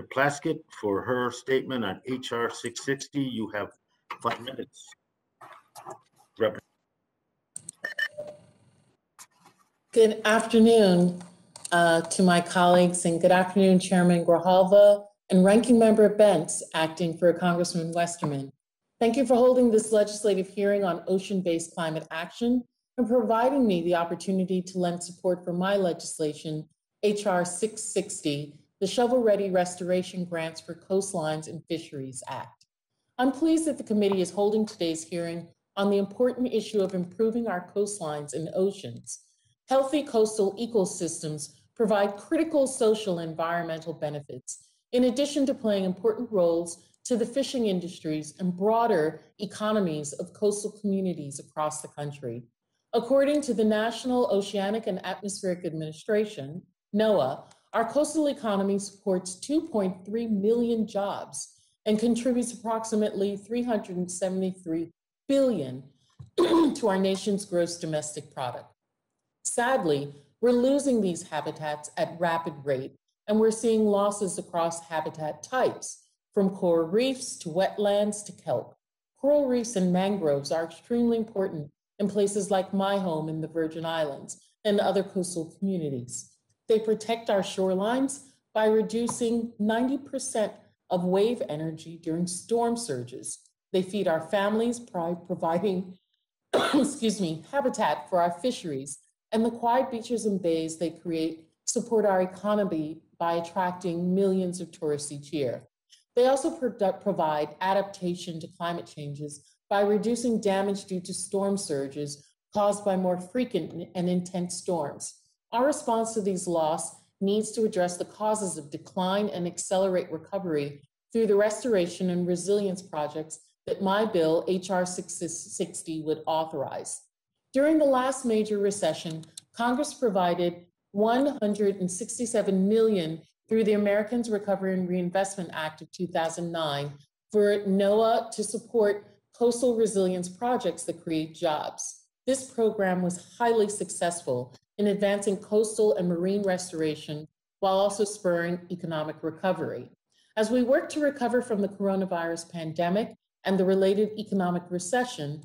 Plaskett for her statement on HR 660. You have 5 minutes. Good afternoon to my colleagues, and good afternoon, Chairman Grijalva and Ranking Member Bentz, acting for Congressman Westerman. Thank you for holding this legislative hearing on ocean-based climate action and providing me the opportunity to lend support for my legislation, HR 660, the Shovel-Ready Restoration Grants for Coastlines and Fisheries Act. I'm pleased that the committee is holding today's hearing on the important issue of improving our coastlines and oceans. Healthy coastal ecosystems provide critical social and environmental benefits, in addition to playing important roles to the fishing industries and broader economies of coastal communities across the country. According to the National Oceanic and Atmospheric Administration, NOAA, our coastal economy supports 2.3 million jobs and contributes approximately $373 billion to our nation's gross domestic product. Sadly, we're losing these habitats at rapid rate, and we're seeing losses across habitat types, from coral reefs to wetlands to kelp. Coral reefs and mangroves are extremely important in places like my home in the Virgin Islands and other coastal communities. They protect our shorelines by reducing 90% of wave energy during storm surges. They feed our families by providing habitat for our fisheries, and the quiet beaches and bays they create support our economy by attracting millions of tourists each year. They also provide adaptation to climate changes by reducing damage due to storm surges caused by more frequent and intense storms. Our response to these losses needs to address the causes of decline and accelerate recovery through the restoration and resilience projects that my bill, HR 660, would authorize. During the last major recession, Congress provided $167 million through the Americans Recovery and Reinvestment Act of 2009 for NOAA to support coastal resilience projects that create jobs. This program was highly successful in advancing coastal and marine restoration while also spurring economic recovery. As we work to recover from the coronavirus pandemic and the related economic recession,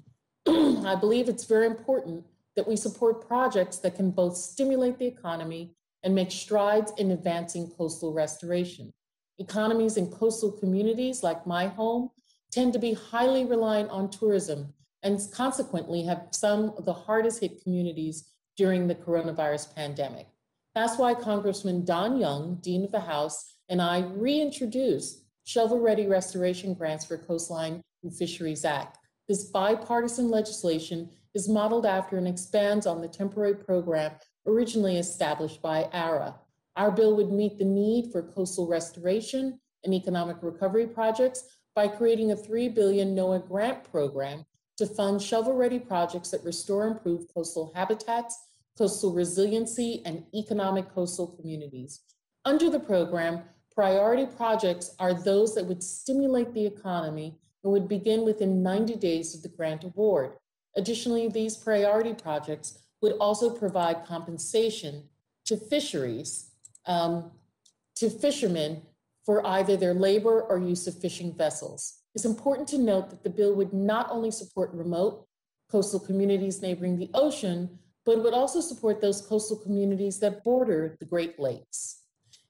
I believe it's very important that we support projects that can both stimulate the economy and make strides in advancing coastal restoration. Economies in coastal communities like my home tend to be highly reliant on tourism and consequently have some of the hardest hit communities during the coronavirus pandemic. That's why Congressman Don Young, Dean of the House, and I reintroduced Shovel-Ready Restoration Grants for Coastline and Fisheries Act. This bipartisan legislation is modeled after and expands on the temporary program originally established by ARA. Our bill would meet the need for coastal restoration and economic recovery projects by creating a $3 billion NOAA grant program to fund shovel-ready projects that restore and improve coastal habitats, coastal resiliency, and economic coastal communities. Under the program, priority projects are those that would stimulate the economy and would begin within 90 days of the grant award. Additionally, these priority projects would also provide compensation to fisheries, to fishermen for either their labor or use of fishing vessels. It's important to note that the bill would not only support remote coastal communities neighboring the ocean, but it would also support those coastal communities that border the Great Lakes.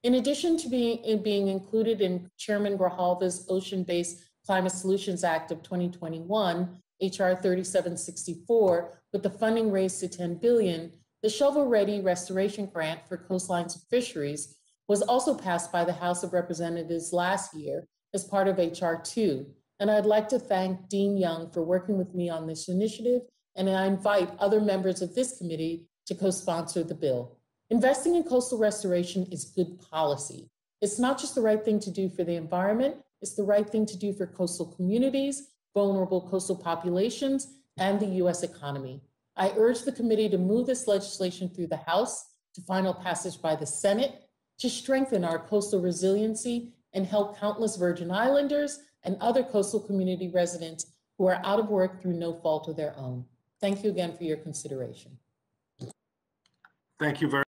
In addition to being included in Chairman Grijalva's Ocean-Based Climate Solutions Act of 2021, HR 3764, with the funding raised to $10 billion, the Shovel-Ready Restoration Grant for Coastlines and Fisheries was also passed by the House of Representatives last year as part of HR 2. And I'd like to thank Dean Young for working with me on this initiative, and I invite other members of this committee to co-sponsor the bill. Investing in coastal restoration is good policy. It's not just the right thing to do for the environment, it's the right thing to do for coastal communities, vulnerable coastal populations, and the U.S. economy. I urge the committee to move this legislation through the House to final passage by the Senate to strengthen our coastal resiliency and help countless Virgin Islanders and other coastal community residents who are out of work through no fault of their own. Thank you again for your consideration. Thank you very